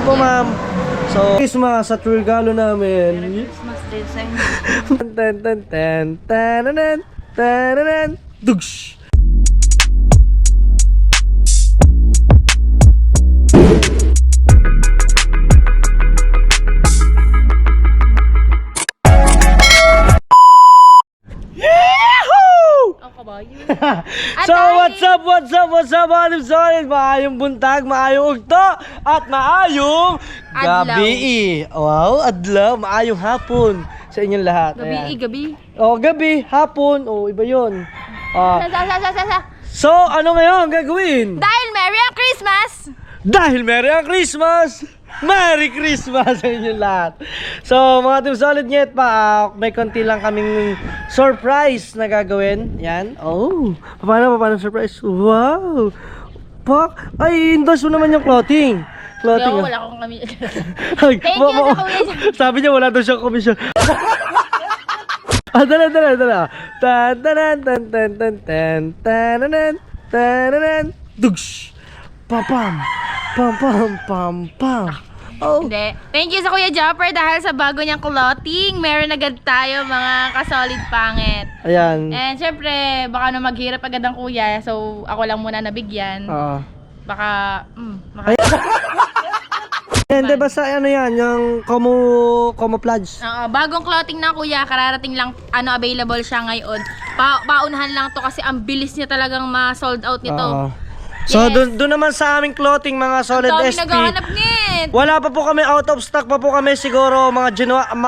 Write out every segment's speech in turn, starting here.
po, ma'am. So, Christmas at regalo namin. Christmas din sa inyo. Tan tan tan tananan tananan dugs. Ang kabayo. So, what's up, mga solid? Maayong buntag, maayong ugto, at maayong Adlaw. gabi. Wow, adlaw, maayong hapon sa inyong lahat. Gabi, Ayan. gabi. Oh, gabi, hapon, oh, iba yun. Sa. So, ano ngayon gagawin? Dahil Merry ang Christmas! Dahil Merry ang Christmas! Merry Christmas sa inyong lahat! So, mga Team Solid Nyet pa, may konti lang kaming surprise na gagawin. Yan. Oh, paano surprise? Wow! Pak! Ay, endorse mo naman yung clothing. Clothing. Wala akong kami. Ay, Thank you sa kuya. Sabi niya wala daw siyang commission. Dala. Tan. Dugs. Pam. Oh. Hindi. Thank you sa Kuya Jopper dahil sa bago niyang clothing. Meron agad tayo mga kasolid pangit. Ayan. And syempre, baka na maghirap agad ang kuya. So, ako lang muna nabigyan. Baka, Hindi, basta ano yan, yung camouflage. bagong clothing na kuya, kararating lang, available siya ngayon. Paunahan lang to kasi ang bilis niya talagang ma-sold out nito. So, Yes. doon naman sa aming clothing, mga solid Ang dami SP. naghahanap ngit. Wala pa po kami, out of stock pa po kami siguro mga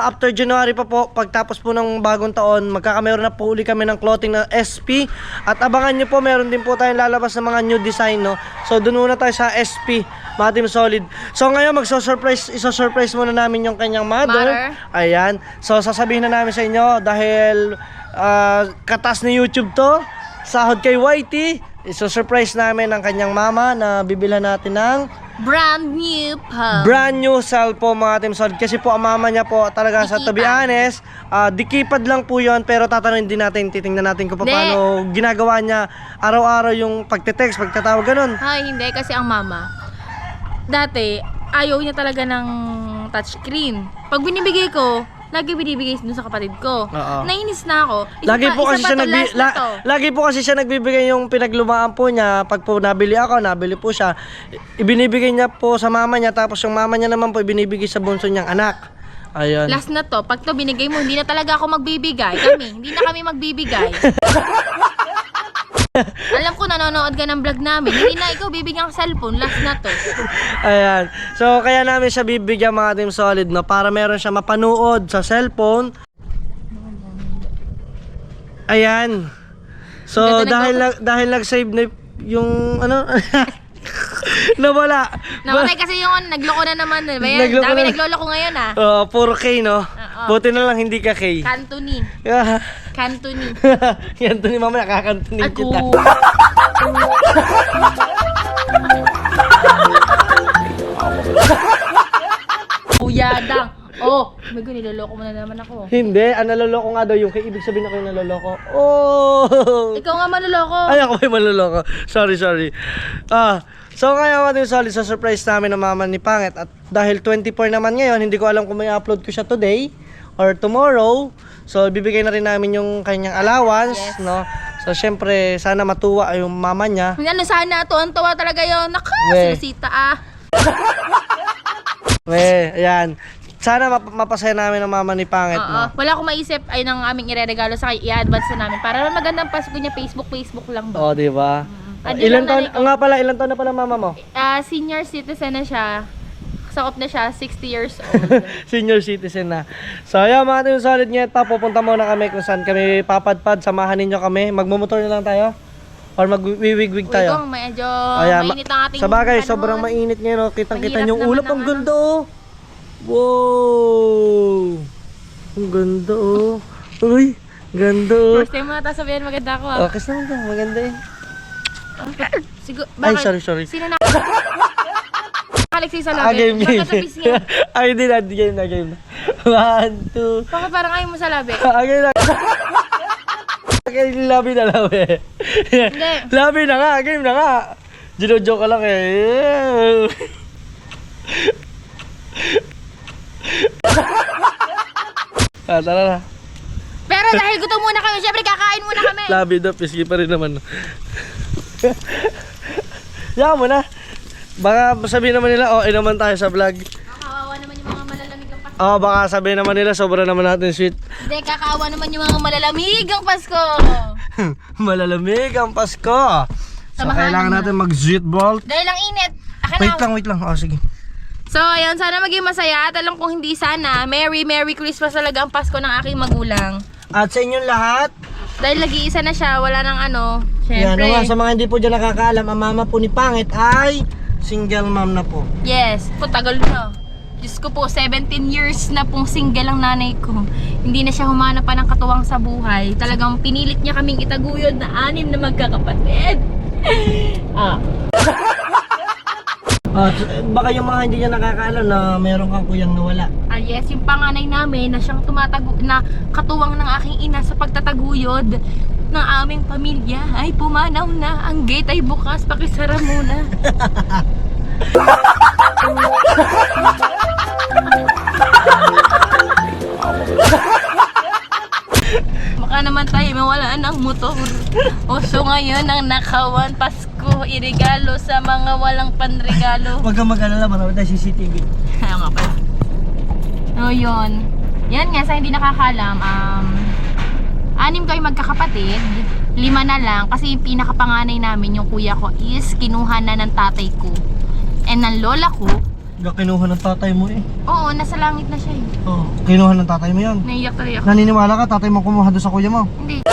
after January pa po, pagtapos po ng bagong taon, magkakameron na po uli kami ng clothing na SP. At abangan nyo po, meron din po tayong lalabas ng mga new design, no? So, doon muna tayo sa SP, mga Team Solid. So, ngayon, isa-surprise muna namin yung kanyang mother. Ayan. So, sasabihin na namin sa inyo, dahil katas ni YouTube to, sahod kay YT, iso-surprise namin ang kanyang mama na bibilhan natin ng brand new cellphone, mga Team Solid. Kasi po ang mama niya po talaga sa to be honest, dikipad lang po yon, pero tatanungin din natin, titingnan natin kung paano ginagawa niya araw-araw yung pagte-text, pagtatawag, ganun. Ay, hindi kasi ang mama, dati, ayaw niya talaga ng touchscreen. Pag binibigay ko, lagi binibigay dun sa kapatid ko. Nainis na ako. Lagi po kasi siya nagbibigay yung pinaglumaan po niya. Pag po nabili po siya. Ibinibigay niya po sa mama niya, tapos yung mama niya naman po ibinibigay sa bunso niyang anak. Ayun. Last na to, pag to binigay mo, hindi na talaga ako magbibigay. Hindi na kami magbibigay. Alam ko nanonood ka ng vlog namin. Hindi na ikaw bibigyan ng cellphone. Last na to. Ayan. So, kaya namin siya bibigyan, mga Team Solid, no? Para meron siya mapanood sa cellphone. Ayan. So, dahil nag-save na yung ano nawala. Namatay kasi yung nagloko na naman. Dami nagloloko ngayon puro K, no? Buti na lang hindi ka K. Cantoni. Cantoni. Cantoni, mama, nakakantonin kita. Uyadang. Oh, may niloloko mo na naman ako. Hindi, ang naloloko nga daw yung kay, ibig sabihin ako yung naloloko. Oh! Ikaw nga manloloko. Ay, ako yung manloloko. Sorry. So ngayon, mga Team Solid, sa surprise namin ng mama ni Pangit. At dahil 24 naman ngayon, hindi ko alam kung may upload ko siya today or tomorrow. So, bibigay na rin namin yung kanyang allowance, no? So, syempre, sana matuwa yung mama niya. Ano sana, tuwan-tuwa talaga yun. Sinisita ayan. Sana mapasaya namin ang mama ni Pangit, no? Wala akong maisip ay nang aming ireregalo sa kanya, i-advance na namin. Para magandang Pasko niya, Facebook lang ba? Oh, di ba? Ilan taon na pala mama mo? Senior citizen na siya. Sakop na siya, 60 years old. Senior citizen na. So, ayan, mga Team Solid Nyeta, pupunta muna kami kung saan kami papadpad. Samahan ninyo kami. Magmumotor na lang tayo? Or magwiwigwig tayo? Uy, medyo mainit ang ating sa bagay, panahon. sobrang mainit ngayon. Kitang-kita yung ulap. Ang ganda, oh. Wow! Ang ganda, oh. Uy, ganda, oh. First time mo nata sabihin maganda ako, Okay, naman ka. Maganda, eh. Siguro, Ay, sorry. Sino na? Alexis sa labi. Game. Ay, hindi na. Game na. 1, 2. Bakit parang ayaw mo sa labi? Game na. Labi na. Hindi. Labi na nga. Game na nga. Gino-joke ka lang, eh. Tara na. Pero dahil gutom muna kami, syempre kakain muna kami. Labi daw, pisgi pa rin naman. Yaman mo na. Baka sabihin naman nila, oh, naman tayo sa vlog. Kawawa naman yung mga malalamig ang Pasko. Oh, baka sabihin naman nila, sobra naman natin sweet. Hindi, kakaawa naman yung mga malalamig ang Pasko. Malalamig ang Pasko. So, Samahan kailangan na. natin mag-sweet bolt. Dahil ang init. Akin na. Wait lang. Oh, sige. So, ayun, sana maging masaya. At alam kong hindi sana. Merry Christmas talaga ang Pasko ng aking magulang. At sa inyong lahat, Dahil nag-iisa na siya, wala nang ano. yan, Syempre. nga, sa mga hindi po dyan nakakaalam, ang mama po ni Pangit ay single mom na po. Yes, po tagal na. Diyos ko po, 17 years na pong single ang nanay ko. Hindi na siya humanap pa ng katuwang sa buhay. Talagang pinilit niya kaming itaguyod na 6 na magkakapatid. Baka yung mga hindi niya nakakaalam na meron kang kuyang nawala. Yes, yung panganay namin na siyang na katuwang ng aking ina sa pagtataguyod ng aming pamilya ay pumanaw na. Ang gate ay bukas, pakisara muna. Baka naman tayo mawala ng motor. Uso ngayon ang nakawan Pasko, irigalo sa mga walang panregalo. Huwag kang mag-alala, marami tayong CCTV. Kaya nga pala. So yun. Yan nga, sa hindi nakakalam, 6 kayo magkakapatid, 5 na lang. Kasi yung pinakapanganay namin, yung kuya ko, is kinuha na ng tatay ko. And ng lola ko, Kinuha ng tatay mo eh. oo, nasa langit na siya eh. Oh, kinuha ng tatay mo yan. Naiyak tuloy ako. Naniniwala ka, tatay mo kumuha doon sa kuya mo? Hindi.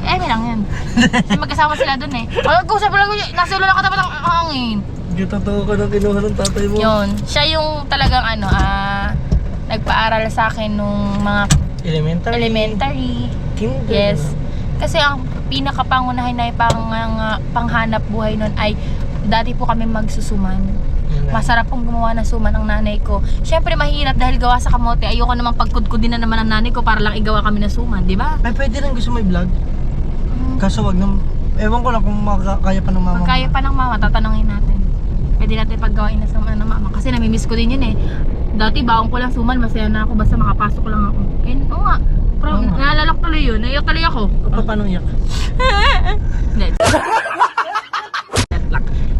May lang yan. Kasi magkasama sila dun eh. Mag-usap lang ko, nasa lola ka dapat ang hangin. Hindi totoo ka nang kinuha ng tatay mo. Yun, siya yung talagang nagpaaral sa akin nung mga elementary. Kinder. Yes. Kasi ang pinakapangunahin na panghanap buhay nun ay dati po kami magsusuman. Masarap pong gumawa ng suman ang nanay ko. Syempre mahirap dahil gawa sa kamote. Ayoko namang pagkudkudin na naman ang nanay ko para lang igawa kami ng suman, di ba? Ay, pwede rin gusto mo i-vlog. Kaso wag na, ewan ko lang kung kaya pa ng mama. Pag kaya pa ng mama, tatanungin natin. Pwede natin paggawain na suman ng mama. Kasi namimiss ko din yun eh. Dati baong ko lang suman, masaya na ako basta makapasok lang ako. Oo nga. Pero naalala ko tuloy yun. Naiyak tuloy ako. Paano iyak? Hindi.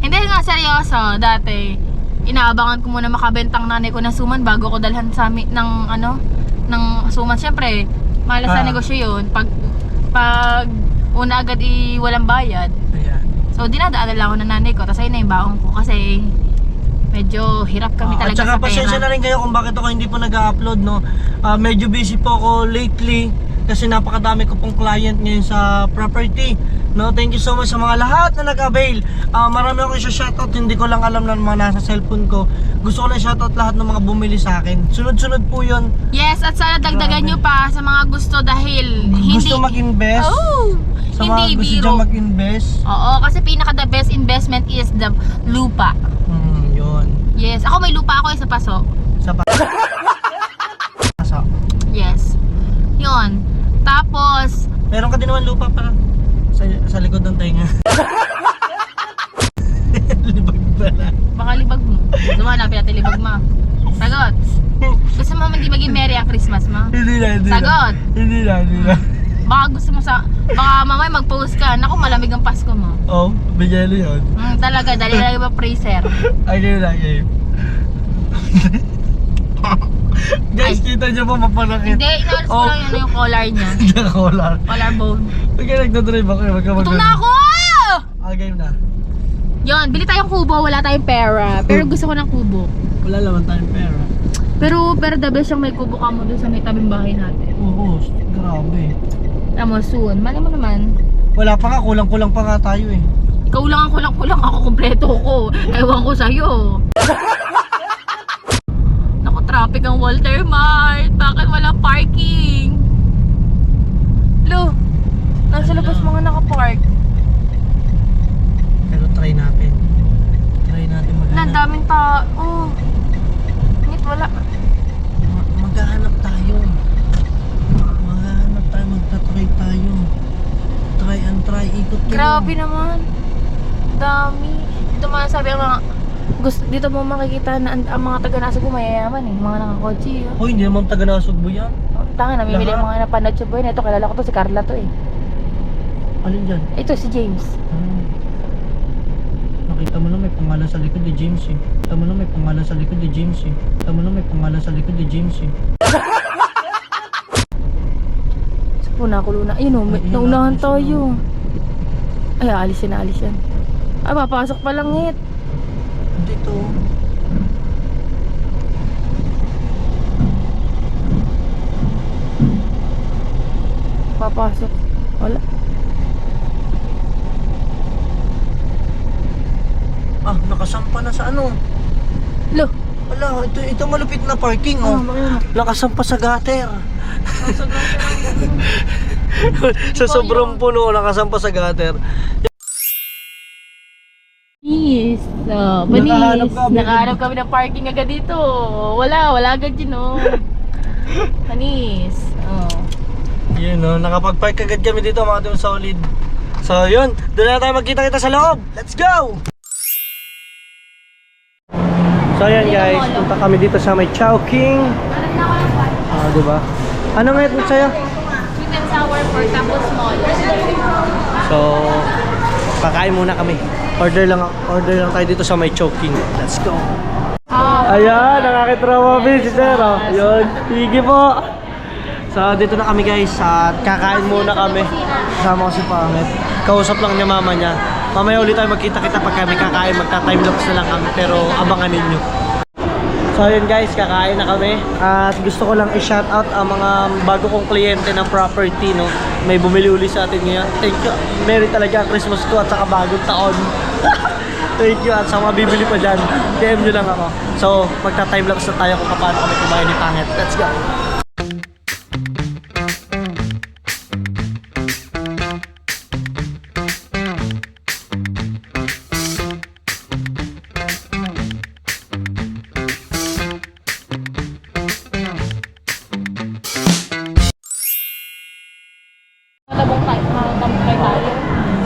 Hindi nga seryoso. Dati, inaabangan ko muna makabentang nanay ko ng suman bago ko dalhan sa amin ng suman. Siyempre, malas sa negosyo yun. Pag una agad walang bayad. Ayan. So, dinadaan lang ako ng nanay ko. Tapos ayun na yung baong ko. Kasi, medyo hirap kami At talaga saka sa pasensya na pera. rin kayo kung bakit ako hindi po nag-upload, no. Medyo busy po ako lately kasi napakadami ko pong client ngayon sa property, no. Thank you so much sa mga lahat na nag-avail. Marami akong shoutout, hindi ko lang alam na mga nasa cellphone ko. Gusto ko lang shoutout lahat ng mga bumili sa akin. Sunod-sunod po 'yon. Yes, at sana dagdagan nyo pa sa mga gusto dahil Gusto mag-invest. Oh! Sa mga Hindi gusto biro. dyan mag-invest. Oo, kasi pinaka the best investment is the lupa. Yun. Yes, ako may lupa ako sa Paso. Sa Paso. Yes. Yun. Tapos, Meron ka din naman lupa para sa likod ng tenga. Libag pala. baka libag mo. Gusto mo, hanapin natin libag mo. Sagot. Gusto mo hindi maging merry ang Christmas mo? Hindi na. Sagot. Hindi na. Baka gusto mo baka mamaya mag-post ka. Naku, malamig ang Pasko mo. Oh, bigyan yun. Talaga, dali lang yung freezer. Ay, kayo lang, kayo. Guys, kita nyo po mapanakit. Hindi, inalis ko lang yun yung collar niya. Nakakolar. Collarbone. Pag nagdadrive ako, wag ka Gutom na ako! Game na. Yun, bili tayong kubo, wala tayong pera. Pero gusto ko ng kubo. Wala naman tayong pera. Pero the best yung may kubo ka mo doon sa may tabing bahay natin. Oo, grabe. Tama, soon. Mali mo naman. Wala pa nga, kulang-kulang pa nga tayo eh. Ikaw lang ang kulang-kulang. Ako kompleto ko. Ewan ko sa'yo. Naku, traffic ang Walter Mart. Bakit wala parking? Lo, nasa labas mga nakapark. Pero try natin. Try natin Na, maghanap. daming tao. Ngit, wala. Maghahanap tayo. Maghahanap tayo, magta-try tayo. Try and try, ikot kayo. Grabe naman. Dami. Dito man sabi ang mga Gusto, dito mo makikita na ang mga taga-Nasugbo mayayaman eh. Mga nakakotse. Oh. Hoy, hindi naman taga-Nasugbo yan. Tanga, namimili yung mga napanood sa buhay na ito. Kilala ko to, si Carla to eh. Alin dyan? Ito si James. Nakita mo na may pangalan sa likod ni James eh. Nakita mo na may pangalan sa likod ni James eh. Nakita mo na may pangalan sa likod ni James eh. Nakulo na. Ayun o, naunahan tayo. Ay, alis yan, alis yan. Ay, papasok pa lang ngit. Dito. Papasok. Wala. Nakasampa na sa ano. Lo. Wala, ito malupit na parking oh. Nakasampa sa gutter. Sa sobrang puno, nakasampa sa gutter. Yes. Panis. Nakahanap kami ng parking agad dito. Wala agad yun oh. Panis. Yun oh, nakapag-park agad kami dito mga team solid. So yun, doon na tayo magkita-kita sa loob. Let's go! So ayan guys, punta kami dito sa may Chowking. Diba? Ano nga ito sa'yo? Sweet and sour pork tapos small. So, kakain muna kami. Order lang tayo dito sa may Chowking. Let's go! Ayan, nakakitrawa si Sir. Yun, sige po. So, dito na kami guys. At kakain muna kami. Kasama ko si Pangit. Kausap lang niya mama niya. Mamaya ulit tayo magkita-kita pag kami kakain. Magta-timelapse na lang kami. Pero abangan ninyo. So yun guys, kakain na kami. At gusto ko lang i-shoutout ang mga bago kong kliyente ng property, no. May bumili uli sa atin ngayon. Thank you. Merry talaga Christmas ko at saka bagong taon. Thank you. At sa mga bibili pa dyan, DM nyo lang ako. So magta-timelapse na tayo kung paano kami kumain ni Pangit. Let's go!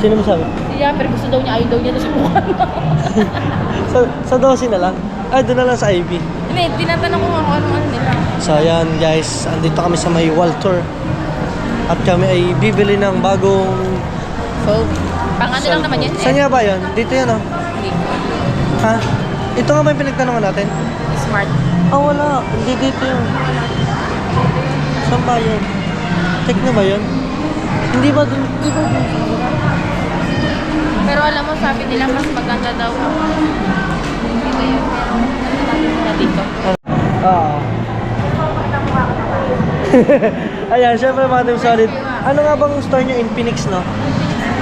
Sino mo sabi? Siya, pero gusto daw niya, ayaw daw niya sa mukha. sa dosi na lang? Ay, doon na lang sa IV. Hindi, tinatanong ko nga kung ano nila. So ayan guys, andito kami sa may Walter. At kami ay bibili ng bagong... So, pang ano lang naman yan eh. Saan nga ba yun? Dito yan oh. Hindi. Ha? Ito nga ba yung pinagtanungan natin? Smart. Wala. Hindi dito yun. Saan ba yun? Check na ba yun? Hindi ba dun? Hindi ba dun? Pero alam mo, sabi nila mas maganda daw. Dito yun, pero na dito. Oo. Ayan, syempre mga team solid. Ano nga bang store nyo in Phoenix, no?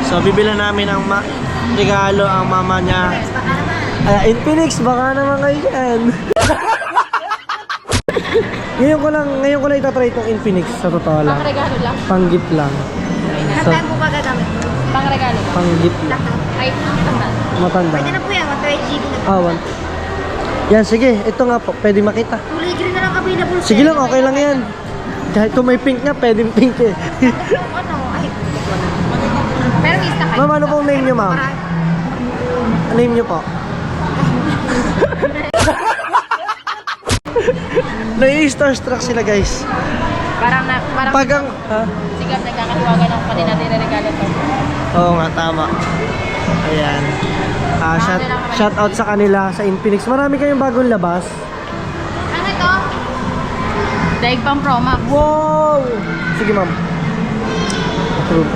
So, bibila namin ang regalo ang mama niya. In Phoenix, baka naman kayo yan. Ngayon ko lang itatry itong in Phoenix, sa totoo lang. Pang regalo lang. Pang gift lang. So, Saan mo ba gagamit? Pang regalo. pang gift lang. Ay, tanda. Matanda. Pwede na po yan, 1 GB na po. One. Yan, sige. Ito nga po, pwede makita. Kulay green na lang available. Sige lang, okay lang yan. Kahit kung may pink nga, pwedeng pink eh. Ano, ay. Pero isa kayo. Ma'am, ano pong name nyo, ma'am? Name nyo po? Nai-starstruck sila, guys. Parang Pag ang... Ha? sigap nagkakahiwaga ng kanina nire-regalo to. Oo nga, tama. Ayan. Shout out sa kanila sa Infinix. Marami kayong bagong labas. Ano ito? Daig pang Pro Max. Wow! Sige, ma'am. Approve.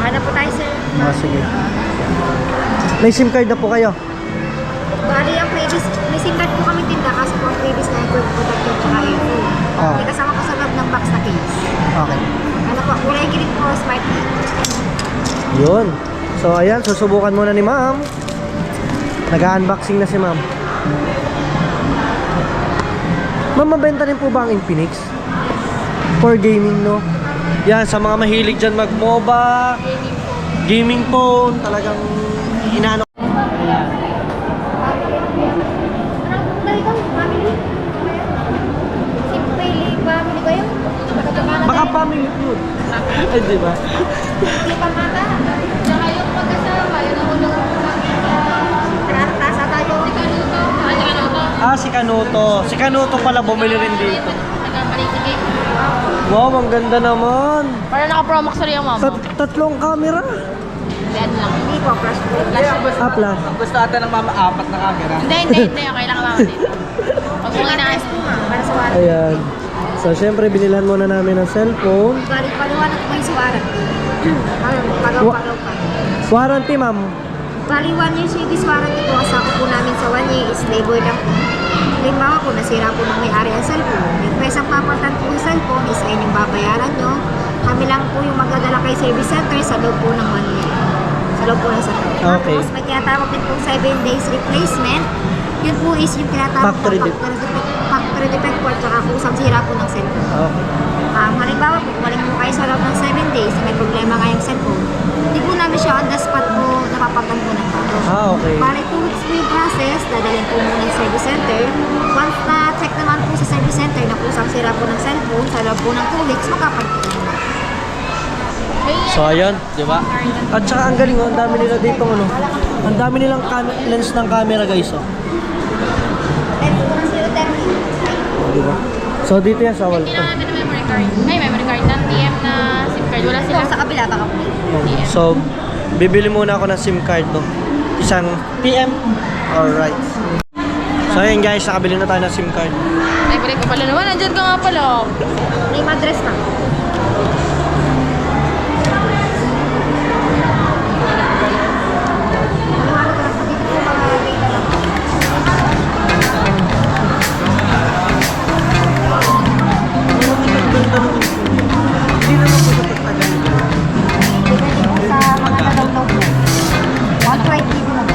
Ano po tayo, sir? Sige. May SIM card na po kayo. Bali, ang previous, may SIM card po kami tinda kasi po ang previous network product yung tsaka earphone. May kasama ko sa loob ng box na case. Okay. Ano po, kulay green po, smart key. Yun. So, ayan. Susubukan muna ni ma'am. Nag-unboxing na si ma'am. Ma'am, mabenta rin po ba ang Infinix? For gaming, no? Yan, sa mga mahilig dyan mag-MOBA, gaming phone, talagang inaano. Ayan. Anong kulay ito? Family? Simple family ba yun? Baka family food. Ay, di ba? Hindi pa mata. Tsaka yung magkasama, yun ang unang Tasa tayo. si Kanuto. Si Kanuto pala bumili rin dito. Nagkamalikigay. Wow, ang ganda naman. Para naka-promax rin yung mama. Tatlong camera. Yan lang. Hindi po, flash po. Plus. Gusto ata ng mama 4 na camera. Hindi. Okay lang mama dito. Pag mo inaayos po ma'am, para sa warranty. Ayan. So, syempre, binilhan muna namin ng cellphone. Bali, paliwanag ko yung sa warranty. Pagaw-pagaw pa. Warranty, ma'am. Bali, 1 year service warranty po. Kasama po namin sa 1 year is labor lang po. Halimbawa po, nasira po ng may-ari ang cellphone. Yung pesang papatan po yung cellphone is ay yung babayaran nyo. Kami lang po yung magdadala kay service center sa loob po ng 1 year. Sa loob po ng sa loob. Okay. Tapos may tinatawag din po 7 days replacement. Yun po is yung tinatawag Factory na defect. factory defect po at saka kusang sira po ng cellphone. Okay. Halimbawa po, kumaling po kayo sa loob ng 7 days na may problema kayong cellphone, hindi po namin siya on the spot po napapagtan po ng bago. Okay. Bali 2 weeks po yung process, dadalhin po muna ng service center. Once na check naman po sa service center na kusang sira po ng cellphone, sa loob po ng 2 weeks, makapalit po naman. So, ayun, di ba? At saka ang galing, oh, ang dami nila dito, ano? Ang dami nilang lens ng camera, guys, oh. Lens po ng 030. Di ba? So, dito yan sa wall. Kailangan natin ng memory card. May memory card ng TM na SIM card. Wala sila. Sa kabila, baka po. So, bibili muna ako ng SIM card, no? Isang PM. Alright. So, ayun, guys, nakabili na tayo ng SIM card. Ay, balik ko pala naman. Nandyan ka nga pala. Name address na. Hindi naman po napagtagal. Depende po sa mga na-download mo. 120 din naman.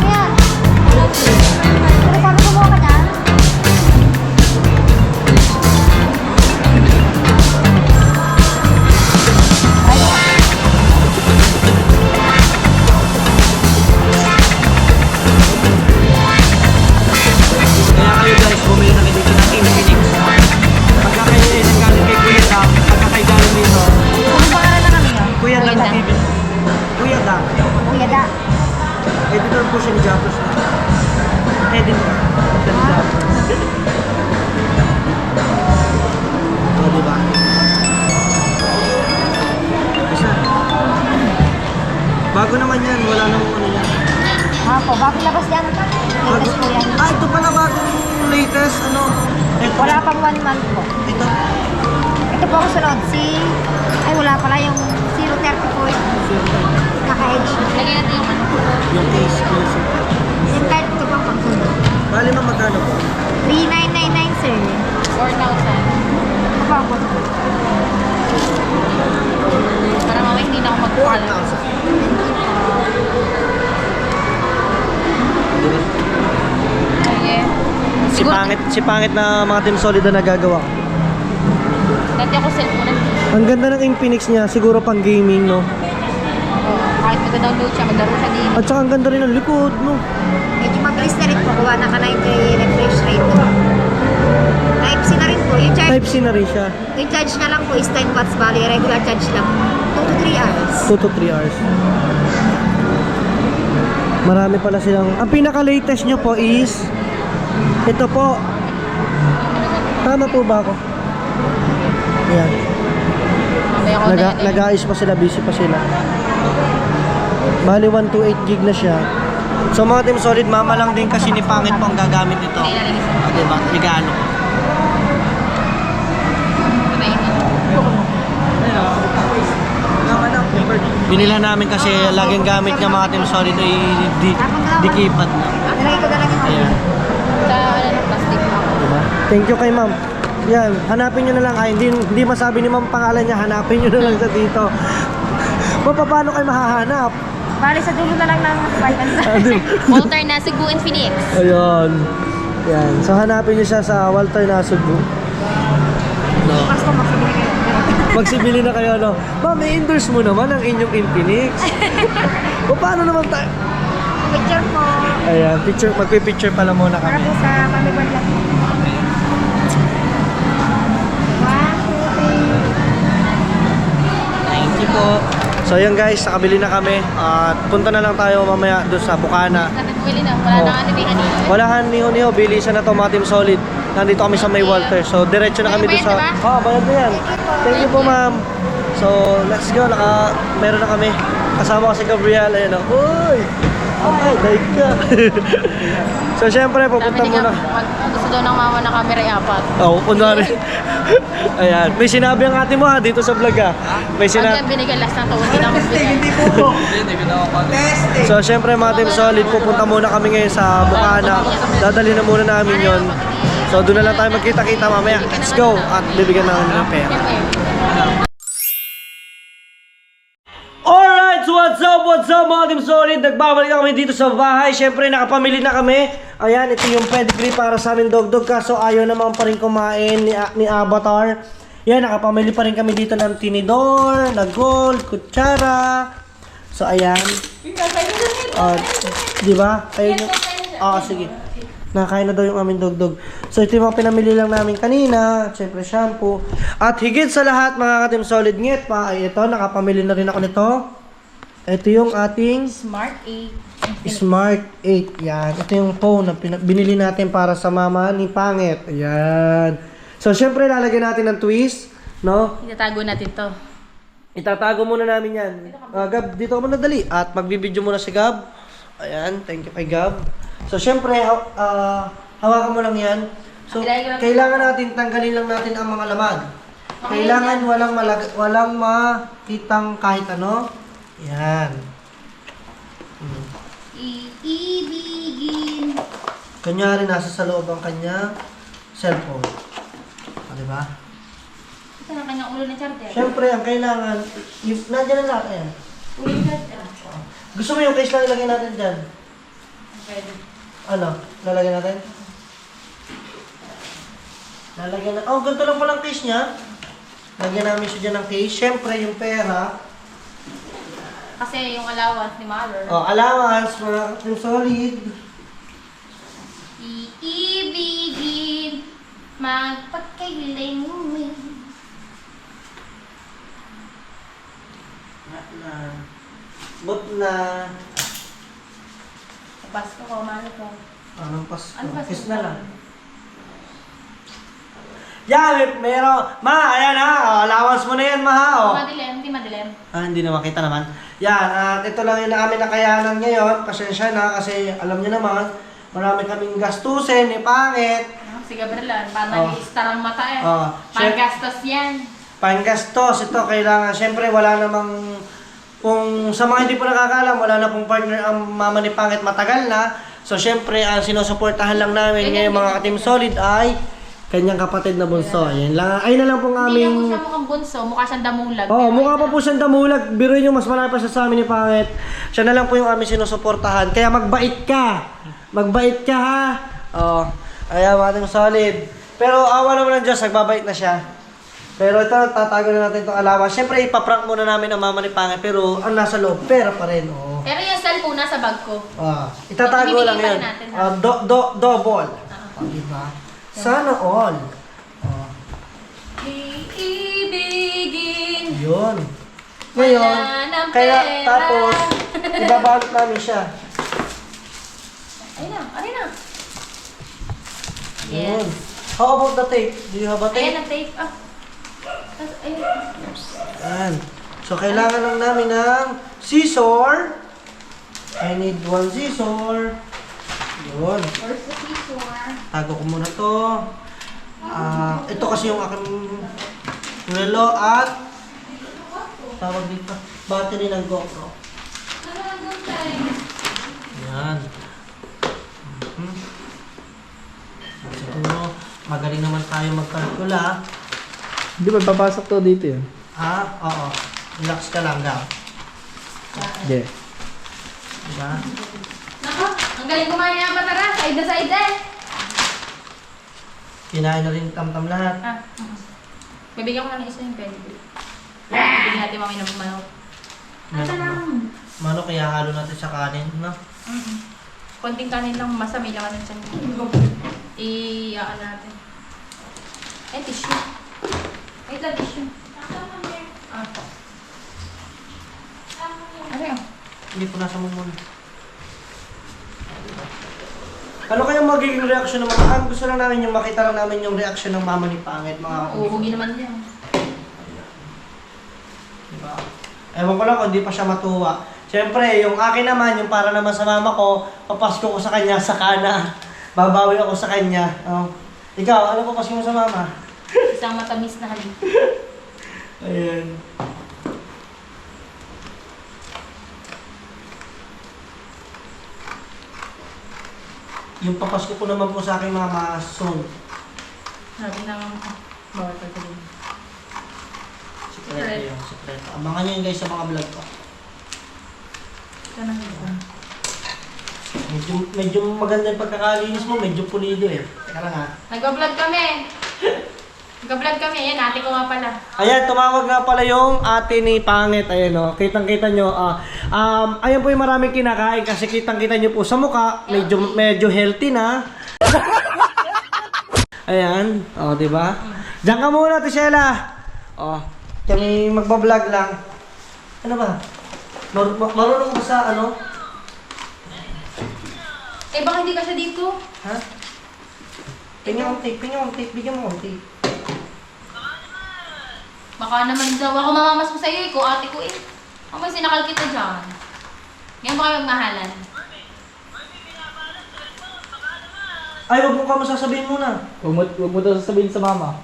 Ayan. Pero sabi ko mo ka na. Kaya kayo guys, bumili na kayo dito ng Infinix. Pagka kayo ay nanggaling kay Kuya Dam, pagka kayo galing dito, Anong pangalan na kami yun? Kuya Dam TV. Kuya Dam. Kuya Da. Editor po siya ni Japos. Editor. Ni Japos. O, diba? Isa. Bago naman yan, wala namang ano yan. Po, bago labas yan. Latest po yan. Ah, ito pala bagong latest, ano? Ito. Wala pang 1 month po. Ito. Ito po ang sunod. Ay, wala pala yung 034. Naka-edge. Lagyan natin yung ano. Yung case ko. SIM card ito po ang sunod. Bali na magkano po? 3999 sir. 4,000. Ito po ang sunod. Para mamaya hindi na ako mag-call. 4,000. Okay. Si pangit na mga Team Solid na nagagawa. Dati ako cellphone. Ang ganda ng Infinix niya, siguro pang gaming, no? Kahit mag-download siya, maglaro siya din. At saka ang ganda rin ng likod, no? Medyo mabilis na rin po. Kuha na ka na yung refresh rate. Type-C na rin po. Yung charge, Type-C na rin siya. yung charge na lang po is 10 watts. Bali, regular charge lang. 2 to 3 hours. 2 to 3 hours. Marami pala silang... Ang pinaka-latest nyo po is... Ito po. Tama po ba ako? Ayan. Mamaya ako na yan. Nag-aayos pa sila, busy pa sila. Bali 128 gig na siya. So mga Team Solid, mama lang din kasi ni Pangit po ang gagamit nito. Hindi na lang isa. Diba? Regalo. Binila namin kasi laging gamit niya mga Team Solid ay dikipat na. Nalagay ko na lang yung Ayan. Sa ano, plastic. Diba? Thank you kay ma'am. Yan, hanapin nyo na lang. Ay, hindi masabi ni ma'am pangalan niya. Hanapin nyo na lang sa dito. Paano kayo mahahanap? Bali, sa dulo na lang ng finance. Walter Nasigu in Phoenix. Ayun. Yan. So hanapin nyo siya sa Walter Nasugu. No. Mas po, magsabili kayo. Magsibili na kayo, no? Ma'am, i-endorse mo naman ang inyong Infinix. O paano naman tayo? Picture po. Ayan, magpipicture pala muna Para kami. po sa pamibad lang. 1, 2, 3. 90 po. So yun guys, nakabili na kami. At punta na lang tayo mamaya doon sa Bukana. Sabi bumili na, wala Oh. na ano ni kanina. Wala han niho-niho, bilisan na to mga Team Solid. Nandito kami sa May Walter. So diretso na kami doon sa... Bayad na Oh, bayad na yan. Thank you po ma'am. So let's go, meron na kami. Kasama ko si Gabriel. Ayan o. Uy! Ay, daig ka. So syempre, pupunta muna. Gusto daw ng mama na camera i-apat. Oo, kunwari. Ayan. May sinabi ang ate mo ha, dito sa vlog ha. May Pag sinabi. yan binigay last na to, hindi na magbigay. Hindi ko na ako. So syempre mga Team Solid, pupunta muna kami ngayon sa Bukana. Dadali na muna namin yon. So doon na lang tayo magkita-kita mamaya. Let's go! At bibigyan namin ng pera. Alright, so what's up mga Team Solid? Nagbabalik na kami dito sa bahay. Syempre nakapamili na kami. Ayan, ito yung pedigree para sa amin dog-dog. Kaso ayaw naman pa rin kumain ni Avatar. Yan, nakapamili pa rin kami dito ng tinidor, na gold, kutsara. So ayan. Di ba? Ayun yung... sige. Nakain na daw yung aming dog-dog. So ito yung mga pinamili lang namin kanina. Siyempre shampoo. At higit sa lahat mga ka-Team Solid ngit pa ay ito. Nakapamili na rin ako nito. Ito yung ating Smart 8. Smart 8. Yan. Ito yung phone na binili natin para sa mama ni Pangit. Ayan. So siyempre lalagyan natin ng twist. No? Itatago natin to. Itatago muna namin yan. Gab, dito ka muna dali. At magbibideo muna si Gab. Ayan. Thank you kay Gab. So, syempre, hawakan mo lang yan. So, kailangan natin, tanggalin lang natin ang mga laman. Kailangan walang makitang kahit ano. Yan. Iibigin. Kunyari, nasa sa loob ang kanya cellphone. Diba? Ito na kanyang ulo ng charger. Syempre, ang kailangan, nandiyan na lahat. Ayan. Ulo ng charger. Gusto mo yung case lang ilagay natin dyan? Pwede. Ano? Lalagyan natin? Lalagyan na... Oh, ganito lang palang case niya. Lagyan namin siya dyan ng case. Siyempre, yung pera. Kasi yung allowance ni mother. Oh, allowance, mga Team Solid. Iibigin. Magpagkailing mo. But na... Pasko ko, mano ko. Anong Pasko? Ano Pasko? Kiss na lang. Yan, meron. Ma, ayan ha. Oh, allowance mo na yan, ma ha. Oh. Madilem, hindi madilem. Hindi na makita naman. Yan, at ito lang yung aming nakayanan ngayon. Pasensya na kasi alam niyo naman, marami kaming gastusin, pangit. Si Gabrielan, paano i-star ang mata eh. Oh, Panggastos yan. Panggastos, ito kailangan. Siyempre, wala namang... Kung sa mga hindi po nakakaalam, wala na pong partner ang mama ni Pangit matagal na. So, siyempre, ang sinusuportahan lang namin ngayon mga ka-Team Solid ay kanyang kapatid na bunso. Yan lang. Ay na lang pong Hindi aming... na po siya mukhang bunso, mukha siyang damulag. Oh, Pero mukha ito- pa po siyang damulag. Biruin nyo, mas marami pa siya sa amin ni Pangit. Siya na lang po yung aming sinusuportahan. Kaya magbait ka. Magbait ka ha. Oh, ayan mga Team Solid. Pero awa naman ng Diyos, nagbabait na siya. Pero ito, tatago na natin itong allowance. Siyempre, ipaprank muna namin ang mama ni Pangit. Pero ang nasa loob, pera pa rin. Oh. Pero yung cellphone nasa bag ko. Itatago Ibibigay lang pa yan. rin natin, ha? Double. Diba? Sana all. Iibigin. Yun. Ngayon, Wala ng kaya pera. tapos, ibabalot namin siya. Ayun na, ayun na. Yun. Yes. How about the tape? Do you have a tape? Ayan ang tape. Ayun. Ayan. So, kailangan lang namin ng scissor. I need one scissor. Yun. Where's the scissor? Tago ko muna to. Ito kasi yung aking relo at tawag dito, battery ng GoPro. Yan. Siguro, magaling naman tayo magkalkula. Hindi ba papasok to dito yun? Oo. Relax ka lang, Gab. Hindi. Diba? Nako, ang galing kumain niya matara. Side na side eh. Kinain na rin tam-tam lahat. Bibigyan ko lang ng isa yung pedigree. Bibigyan natin mamay ng manok. Manok, kaya halo natin sa kanin, no? Konting kanin lang, masa may laman ng tiyan. I-aan natin. Tissue. Wait lang, tissue. Hindi, punasan mo muna. Ano kayang magiging reaksyon ng mga... gusto lang namin yung makita lang namin yung reaksyon ng mama ni Pangit, mga... Uuwi naman yan. Diba? Ewan ko lang kung di pa siya matuwa. Siyempre, yung akin naman, yung para naman sa mama ko, papasko ko sa kanya sa kana. Babawi ako sa kanya. Oh. Ikaw, ano papasko mo sa mama? Isang matamis na halik. Ayan. Yung papasko ko naman po sa aking mama, soon. Sabi ng bawal pa din. Sikreto yun, sikreto. Abangan nyo yun guys sa mga vlog ko. Ito na ito. Medyo maganda yung pagkakalinis mo, medyo pulido eh. Teka lang ha. Nag-vlog kami. Nag-vlog kami. Yan, ate ko nga pala. Ayan, tumawag nga pala yung ate ni Pangit. Ayan o, kitang-kita nyo. Ayan po yung maraming kinakain kasi kitang-kita nyo po sa mukha. Medyo healthy na. Ayan, o, diba? Diyan ka muna, Tisela. O, kami magbablog lang. Ano ba? Marunong ba sa ano? Eh, baka hindi ka siya dito? Ha? Pingin mo tape, bigyan mo ng tape. Baka naman daw ako mamamas mo sa'yo eh, ko ate ko eh. Ako may sinakal kita dyan. Ngayon ba kayo magmahalan? Ay, wag mo ka masasabihin muna. Huwag mo daw sasabihin sa mama.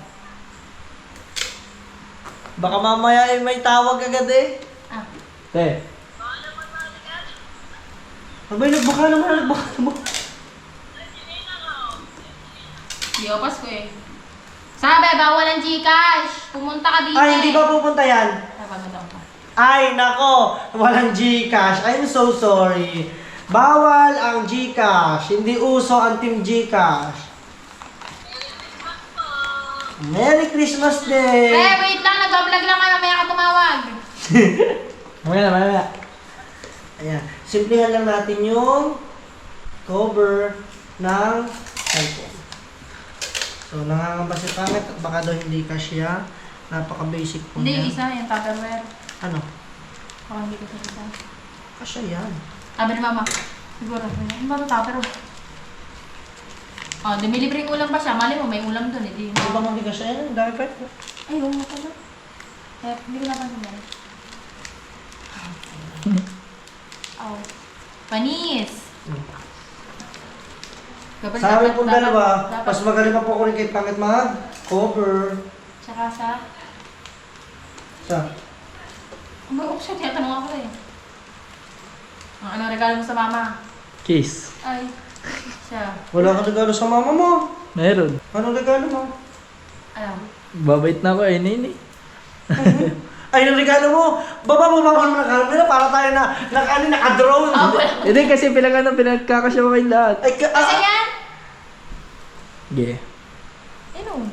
Baka mamaya eh, may tawag agad eh. Ah, Te, Abay, nagbaka naman. di ako Pasko eh. Sabi, bawal ang Gcash. Pumunta ka dito Ay, hindi ba pupunta yan? Napagod ako pa. Ay, nako, walang Gcash. I'm so sorry. Bawal ang Gcash. Hindi uso ang Team Gcash. Merry Christmas Day! Eh, wait lang. Nag-vlog lang kayo. Mamaya ka tumawag. mamaya. Ayan. Simplihan lang natin yung cover ng cellphone. So, nangangamba si Pangit at baka daw hindi kasya. Napaka-basic po Hindi, yung niya. isa. Yung Tupperware. Ano? Baka hindi ko siya isa. Kasya yan. Sabi ni mama. Siguro. Ano ba ito Tupperware? Oh, dumilibreng ulam pa siya. Mali mo, may ulam doon. Hindi. Di ba hindi kasya yan? Dami pa. Ay, oo nga pala. Eh, hindi ko napansin yan. Oh. Panis! Sa amin pong dalawa, mas magaling pa po ako rin kay Pangit mag-cover. Tsaka sa... Sa? Ano siya? Tinatanong ako eh. Ano regalo mo sa mama? Kiss. Ay, siya. Wala kang regalo sa mama mo. Meron. Anong regalo mo? Alam. Babait na ako eh, nini. Ay, yung regalo mo! Baba mo ng regalo nila para tayo naka-drone. Oh, wala. Hindi kasi pinagkakasya ko kayo lahat. Ay, Kasi yan? Yeah. Ano?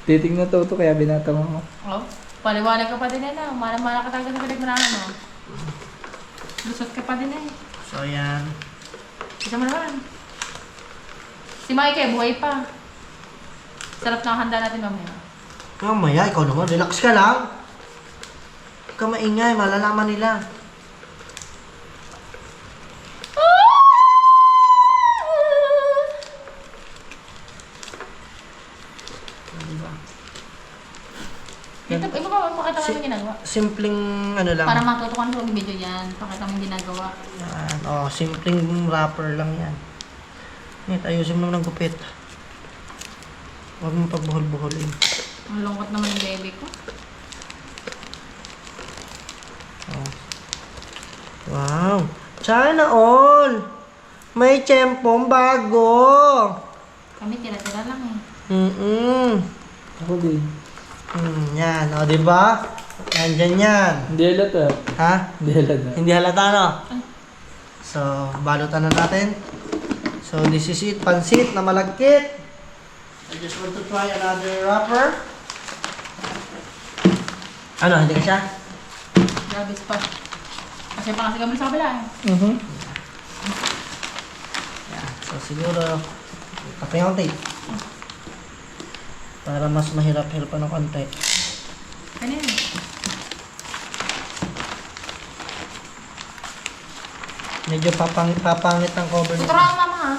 Titingnan to kaya binatang ako. Oh, paliwanag ka pa din na. Malam-malam ka talaga sa pinagmanahan mo. Lusot ka pa din eh. So, yan. Isa mo naman. Si Mike buhay pa. Sarap na handa natin mamaya. Mamaya, ikaw naman. Relax ka lang. Huwag ka maingay. Malalaman nila. Ito, iba ka, pakita mo yung ginagawa. Simpleng ano lang. Para matutukan ko yung video yan. Pakita mo yung ginagawa. Yan. Oh, simpleng wrapper lang yan. Nit, ayusin mo naman ng gupit. Huwag mo pagbuhol-buholin. Ang lungkot naman yung baby ko. Oh. Wow! Sana all! May tiyempong bago! Kami tira-tira lang eh. Ako din. Yan, o, diba? Nandyan yan. Hindi halata. Ha? Hindi halata. Hindi halata, no? So, balutan na natin. So, this is it. Pansit na malagkit. I just want to try another wrapper. Ano, hindi ka siya? Grabe pa. Kasi pa kasi kami sa kabila eh. Yan. So, siguro, kape ng tape. Para mas mahirap-hirapan ng konti. Kanina. Medyo papangit ang cover nito. Tuturuan mo mama ha.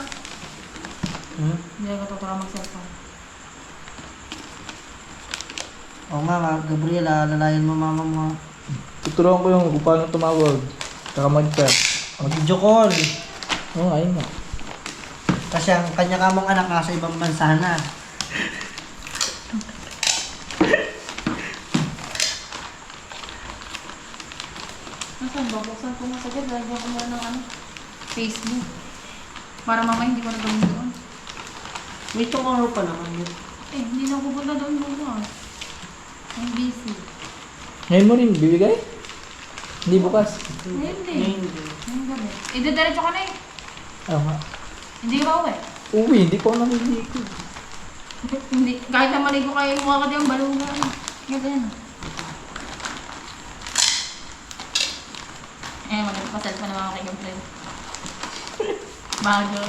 Hindi ako tuturuan mag-cellphone. Mama, Gabriela, lalayan mo mama mo. Tuturuan ko yung kung paano tumawag. Saka mag-chat. Mag-video call. Oo, ayun nga. Kasi ang kanya kamong anak nasa ibang bansa na. Nasaan ba? Buksan ko na sagad. Lagyan ko muna ng Facebook. Para mamaya hindi ko na gawin doon. May tomorrow pa naman yun. Hindi na ako pupunta doon bukas. I'm busy. Ngayon mo rin bibigay? Hindi bukas. Hindi. Ngayong gabi. Diretso ka na eh. Oo nga. Hindi ka ba uwi? Uwi, hindi pa ako naliligo. Hindi. Kahit na maligo kayo, mukha ka diyang balungan. Ganyan. Magpapasal pa naman ako kay Gabriel. Bago.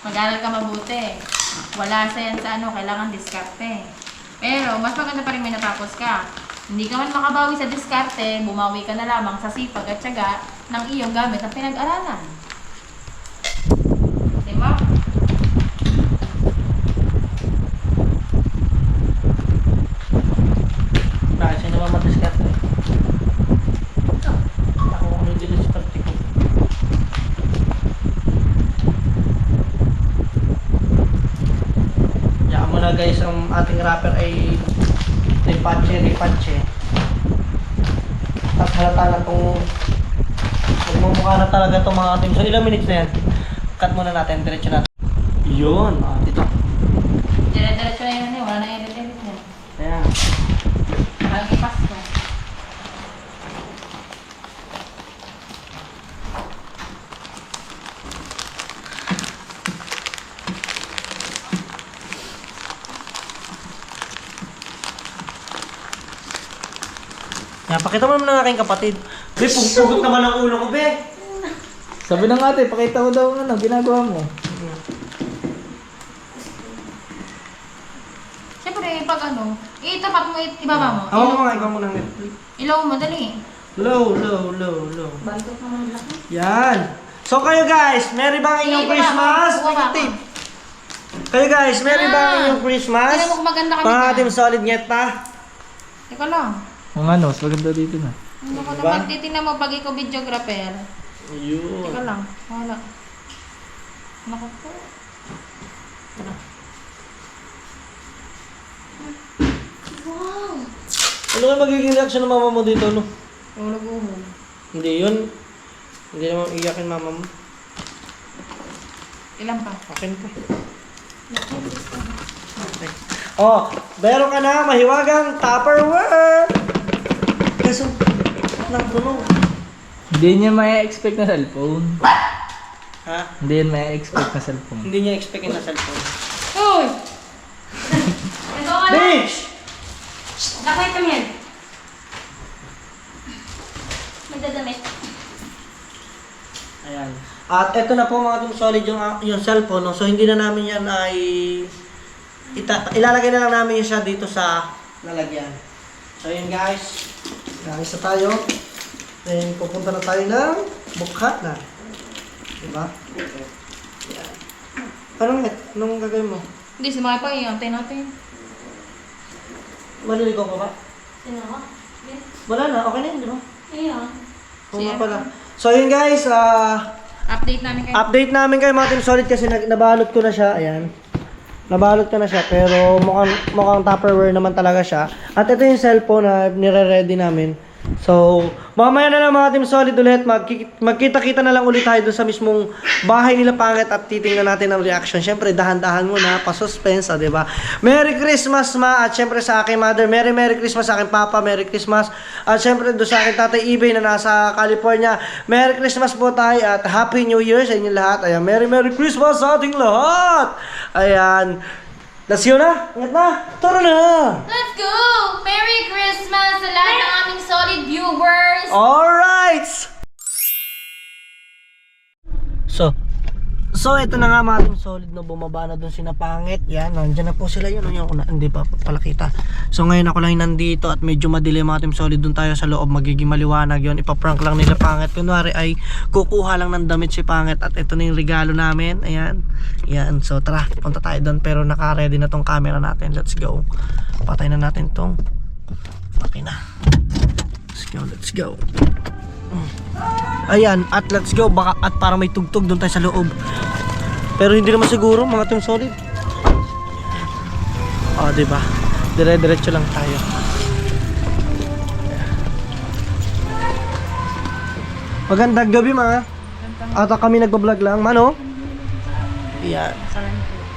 Mag-aral ka mabuti. Wala sa yan sa kailangan diskarte. Pero, mas maganda pa rin may natapos ka. Hindi ka man makabawi sa diskarte, bumawi ka na lamang sa sipag at tiyaga ng iyong gamit na pinag-aralan. Diba? Bakit siya naman madiskarte? Ako kung hindi diskarte ko. Yaan mo na guys, ang ating rapper ay ripache. Tapos halata na itong magmumukha na talaga itong mga ating. So ilang minutes na yan? Cut muna natin, diretso natin. Yun, dito. Dire-diretso na yun wala na edit-edit na. Ayan. Lagi Pasko. Yan, pakita mo naman ng aking kapatid. Be, pugpugot naman ang ulo ko, be. Sabi ng ate, pakita mo daw ang ginagawa mo. Siyempre, pag itapat mo, ibaba mo. Ako mo nga, ikaw mo ng Ilaw mo, dali. low. Bantot naman laki. Yan. So kayo guys, merry ba ang inyong Christmas? Tape. Kayo guys, merry ba ang inyong Christmas? Tingnan mo kung maganda kami Mga dyan. ating solid net pa. Teka lang. O nga no, mas maganda dito na. Ano ko Diba? naman, titignan mo pag ikaw videographer. Ayun. Teka lang, wala. Naku po. Wow! Ano nga magiging reaction ng mama mo dito, no? Yung nag-uhog. Hindi yun. Hindi naman iyakin mama mo. Ilan pa? Akin pa. Oh, meron ka na mahiwagang Tupperware. Kaso, nagtunog. Hindi niya ma-expect na cellphone. Ha? Hindi niya ma-expect na cellphone. Hindi niya expectin na cellphone. Uy! Nagawa na! Bitch! Nakay kami yan. Magdadamit. Ayan. At eto na po mga itong solid yung cellphone. No? So hindi na namin yan ay ilalagay na lang namin siya dito sa lalagyan. So yun guys. Guys na tayo. Then pupunta na tayo ng Bukhatna. Diba? Ayan. Anong gagawin mo? Hindi, sumakay pa eh. Antay natin. Maliligaw ka ba? Sino ka? Wala na. Okay na yun, di ba? Iya. Oo nga pala. So yun guys. Update namin kayo. Update namin kayo mga Team Solid kasi nabalot ko na siya. Ayan. Nabalot ko na siya pero mukhang Tupperware naman talaga siya. At ito yung cellphone na nire-ready namin. So, mamaya na lang mga Team Solid ulit. Magkita-kita na lang ulit tayo doon sa mismong bahay nila Pangit at titingnan natin ang reaction. Syempre, dahan-dahan muna, pa-suspense, di ba? Merry Christmas, ma! At syempre sa aking mother, Merry Christmas sa aking papa, Merry Christmas. At syempre doon sa aking tatay Ibay na nasa California, Merry Christmas po tayo at Happy New Year sa inyo lahat. Ayan, Merry Christmas sa ating lahat! Ayan. Let's go na! Ingat na! Tara na! Let's go! Merry Christmas sa lahat ng aming solid viewers! Alright! So ito na nga mga Team Solid, no, bumaba na dun si Napangit. Yan, nandiyan na po sila yun. Hindi pa palakita. So ngayon ako lang yung nandito at medyo madilim mga Team Solid. Dun tayo sa loob, magiging maliwanag yun. Ipaprank lang nila Pangit. Kunwari ay kukuha lang ng damit si Pangit at ito na yung regalo namin. Ayan. Yan. So tara, punta tayo dun. Pero naka-ready na tong camera natin. Let's go. Patay na natin tong makina. Let's go. Ayan, at let's go. Baka at para may tugtog doon tayo sa loob. Pero hindi naman siguro mga Team Solid. Diba? Dire-diretso lang tayo. Magandang gabi mga. At kami nagbablog lang, mano. Ayan.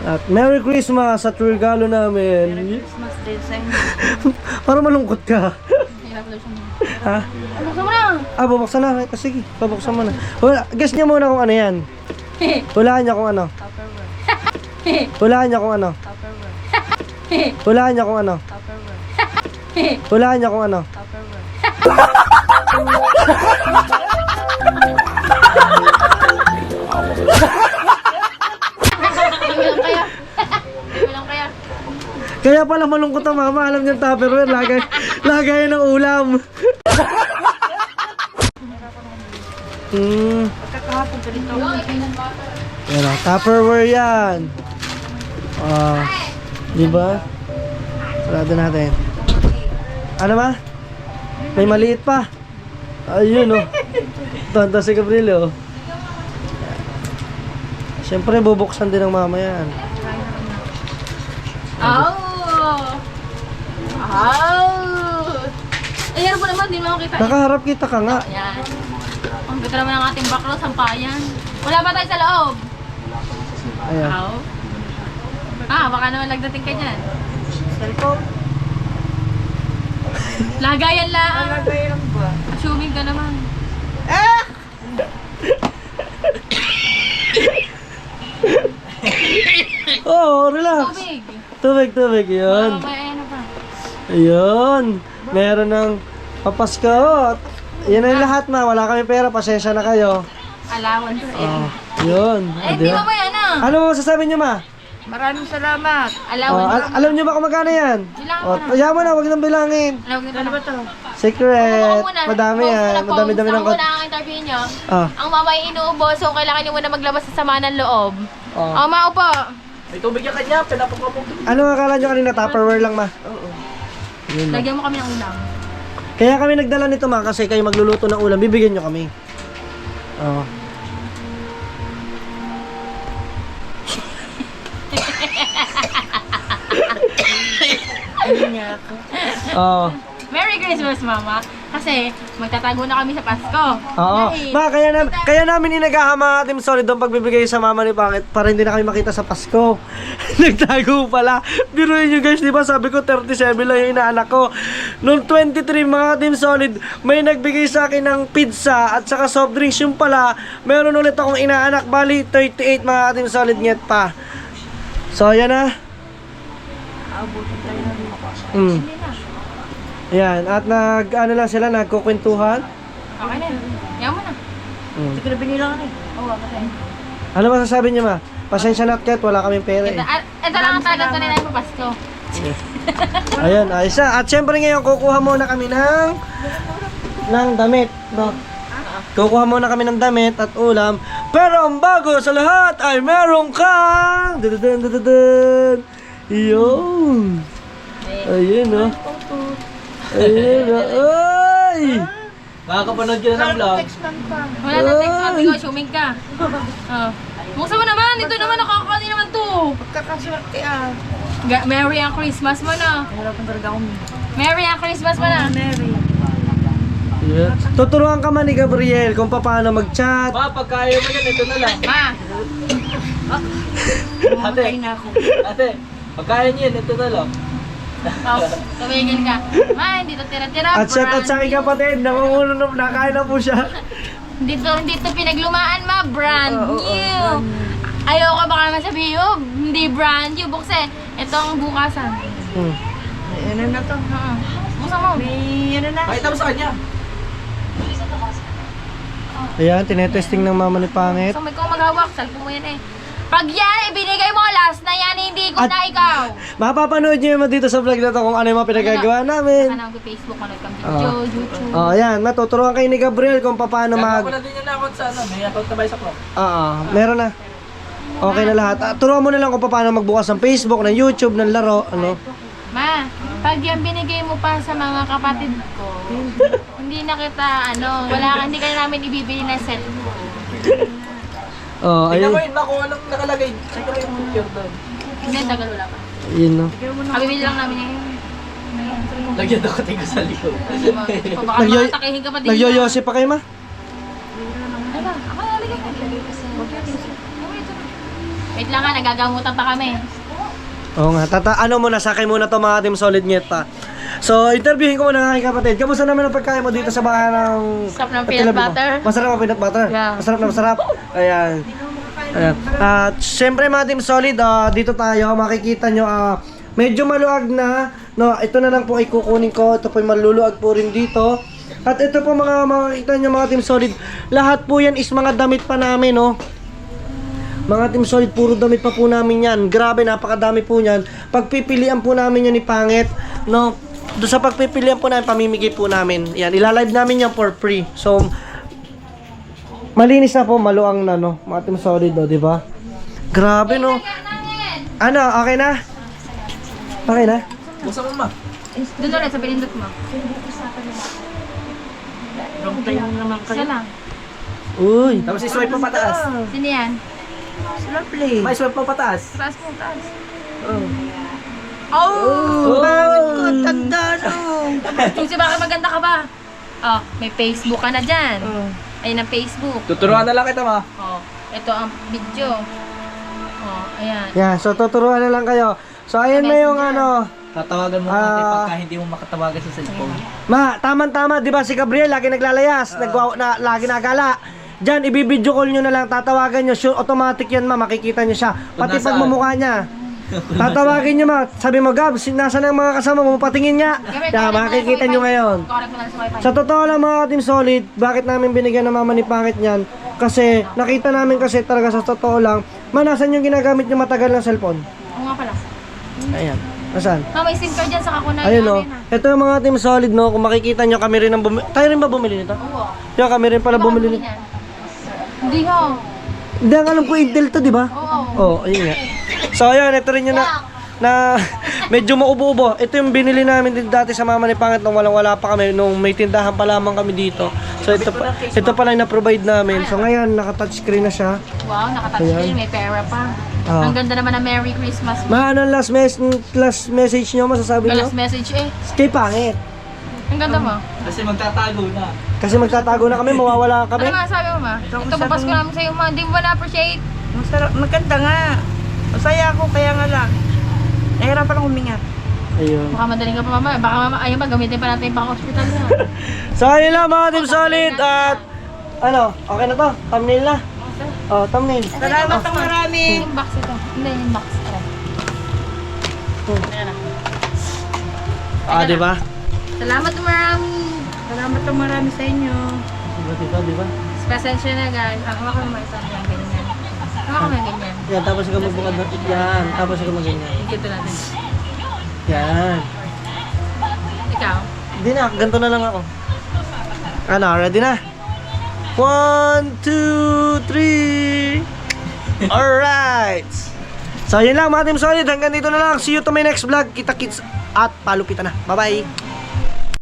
At Merry Christmas at regalo namin. Merry Christmas din sa inyo. Para malungkot ka. Hirap daw siya. Ha? Buksan mo na! Bubuksan na. Sige, babuksan mo na. Guess niya muna kung ano yan. Hulaan niya kung ano. Tupperware. Hulaan niya kung ano. Tupperware. Hulaan niya kung ano. Tupperware. Hulaan niya kung ano. Tupperware. Kami lang kaya. Kami lang kaya. Kaya pala malungkot ang mama. Alam niya Tupperware. Lagay ng ulam. Pagkakahapon ka dito. Yan o, Tupperware yan. Diba? Sarado natin. Ano ba? May maliit pa. Ayun o. Tonto si Gabriel o. Siyempre bubuksan din ng mama yan. Ayan po naman, hindi mo makita. Nakaharap kita ka nga. Ayan. Ang ganda naman ang ating background, sampayan. Wala ba tayo sa loob? Ayan. Baka naman lagdating ka dyan. Cellphone? Lagayan lang. Lagayan ba? Assuming ka naman. Relax. Tubig. Tubig, yun. May ano pa. Ayun. Meron ng papasko. Yan ang lahat ma. Wala kami pera. Pasensya na kayo. Allowance eh. Yun. Di ba ba yan Ano mo sasabihin nyo ma? Maraming salamat. Allowance. Alam nyo ba kung magkano yan? Ayaw mo na. Huwag nang bilangin. Ano ba to? Secret. Madami yan. Madami-dami ng Ako na ang interview nyo. Ah. Ang mama ay inuubo, so kailangan nyo muna maglabas sa sama ng loob. Maupo. May tubig yan kanya, pinapapapapap. Ano akala nyo kanina? Tupperware lang ma? Yun, ma. Lagyan mo kami ng ulam. Kaya kami nagdala nito ma kasi kayo magluluto ng ulam. Bibigyan nyo kami. Merry Christmas, Mama. Kasi magtatago na kami sa Pasko. Oo. Ma, kaya namin inaghahama Team Solid ang pagbibigay sa mama ni Pangit para hindi na kami makita sa Pasko. Nagtago pala. Biruin nyo guys, di ba sabi ko 37 lang yung inaanak ko. Noong 23 mga Team Solid, may nagbigay sa akin ng pizza at saka soft drinks. Yung pala, meron ulit akong inaanak. Bali, 38 mga Team Solid nget pa. So, yan na. Abutin tayo na rin. Yan, at nagkukwentuhan. Okay na. Yaman na. Hindi ko na binila ka rin. Oo, kasi. Ano masasabi niyo ma? Pasensya na kahit wala kaming pera eh. Ito lang ang tagat ko na yung Pasko. Ayun, ayos na. At syempre ngayon, kukuha muna kami ng damit. No? Kukuha muna kami ng damit at ulam. Pero ang bago sa lahat ay meron kang... Dududun. Yun. Ayun, no? Ayun, no? Ay! Makakapanood ka na ng vlog. Wala na text mo, ikaw, suming ka. Buksan mo naman, ito naman, nakakakali naman to. Pagkakaswerte Merry ang Christmas mo na. Harapan talaga ako. Merry ang Christmas mo na. Merry. Yeah. Tuturuan ka man ni Gabriel kung paano mag-chat. Ma, pagkaya mo yan, ito na lang. Ma, Ate, pagkaya niyo yan, ito na lang. tumigil ka. Ma, hindi to tira-tira. At shout out sa aking kapatid, nakain na po siya. Hindi to pinaglumaan, ma. Brand new. Ayoko baka naman sabihin, hindi brand new. Bukse, ito ang bukasan. Ano na to? Buksan mo. May ano na. Pakita mo sa kanya. Ayan, tinetesting ng mama ni Pangit. So may kung maghawak, cellphone mo yan eh. Pag yan, ibinigay mo, last na yan, hindi ko At- na ikaw. Mapapanood nyo naman dito sa vlog na to kung ano yung mga pinagagawa namin. Saka na Facebook, manood kang video, YouTube. Oh, ayan, matuturuan kayo ni Gabriel kung paano Gagawa mag... ko na din yung account sa ano, may account na ba sa Chrome? Meron na. Okay na lahat. Turuan mo na lang kung paano magbukas ng Facebook, ng YouTube, ng laro, ano. Ma, pag yan binigay mo pa sa mga kapatid ko, hindi na kita, hindi ka namin ibibili ng cellphone. Oh, Tingnan mo ayun. yun, kung anong nakalagay. Check ko yung picture doon. Hindi, tagal wala pa. Yun, no. Kabibili lang namin yan. Lagyan ako tingko sa likod. O baka Nagyo- matakihin ka pa din. Nagyoyose pa kayo, ma? Ano ba? Ako naligay ka. Wait lang nga, nagagamutan pa kami. Oo nga, ano muna, sakay muna to mga Team Solid Ngeta. So, interviewin ko muna ng aking kapatid. Kamusta naman ang pagkain mo dito sa bahay ng... Sarap ng peanut butter. Masarap ang peanut butter? Yeah. Masarap na masarap? Ayan. Ayan. At syempre mga Team Solid, dito tayo, makikita nyo, medyo maluag na. No, ito na lang po ay kukunin ko. Ito po ay maluluag po rin dito. At ito po mga makikita nyo mga Team Solid, lahat po yan is mga damit pa namin, no? Mga Team Solid, puro damit pa po namin yan. Grabe, napakadami po yan. Pagpipilian po namin yan ni Pangit, no? Doon sa pagpipilian po namin, pamimigay po namin. Yan, ilalive namin yan for free. So, malinis na po, maluang na, no? Mga Team Solid, no? Diba? Grabe, no? Ano, okay na? Okay na? Buksan mo ma. Doon ulit sa pinindot mo. Isa lang. Uy. Tapos i-swipe mo pataas. Sino yan? May swipe mo pataas. Taas mo, taas. Oh! Kasi baka maganda ka ba? Oh, may Facebook ka na dyan. Ayun ang Facebook. Tuturuan na lang kita ma. Oh, ito ang video. Oh, ayan. Yan, so tuturuan na lang kayo. So, ayan na yung ano. Tatawagan mo konti pagka hindi mo makatawagan sa cellphone. Ma, tama-tama, di ba si Gabriel lagi naglalayas, lagi nagala. Diyan, ibibideo call nyo na lang, tatawagan nyo, sure, automatic yan ma, makikita nyo siya. Pati Nasaan? pag mumukha niya. Tatawagin nyo ma, sabi mo, Gab, nasaan ang mga kasama mo, patingin nga. Yan, makikita nyo ngayon. Correct mo na sa wifi. Sa totoo lang mga Team Solid, bakit namin binigyan ng mama ni Pangit niyan? Kasi, nakita namin kasi talaga sa totoo lang, nasan yung ginagamit yung matagal ng cellphone? Oo nga pala. Ayan, nasaan? May SIM card dyan sa kakunay Ayun o, namin. ito yung mga Team Solid no, kung makikita nyo kami rin ang bumili. Tayo rin ba bumili nito? Oo. Kaya kami rin pala bumili nito. Hindi ho. Hindi, ang alam ko Intel to, di ba? Oo. Oo, ayun nga. So ayun, ito rin yung na medyo maubo-ubo. Ito yung binili namin din dati sa mama ni Pangit nung walang-wala pa kami, nung may tindahan pa lamang kami dito. So ito pala yung na-provide namin. So ngayon, naka-touchscreen na siya. Wow, nakatouchscreen, may pera pa. Oo. Ang ganda naman ng Merry Christmas. Ano last message nyo, masasabi nyo? Last message eh. Kay Pangit. Ang ganda mo. Kasi magtatago na. Kasi magtatago na kami, mawawala kami. Ano nga sabi mo ma? Ito papasko namin sa'yo ma. Hindi mo ba na-appreciate? Masarap, maganda nga. Masaya ako, kaya nga lang. Nahirapan akong huminga. Ayun. Baka madaling ka pa mama. Baka mama, ayun ba, gamitin pa natin yung pang-hospital niya. So ayun lang mga Team Solid at ano, okay na to? Thumbnail na? Oh, thumbnail. Salamat ang marami. Yung box ito. Hindi, yung box. Ayan na. Di ba? Salamat marami. Salamat ang marami sa inyo. Di ba? Pasensya na guys. Ako ako naman isang yan, ganyan. Ako naman ganyan. Yan, tapos ikaw magbukad na. Yan, tapos ikaw magganyan. Ito natin. Yan. Ikaw? Hindi na, ganito na lang ako. Ano, ready na? 1, 2, 3. Alright. So, yun lang mga Team Solid. Hanggang dito na lang. See you to my next vlog. Kita-kits at palupitan na. Bye-bye.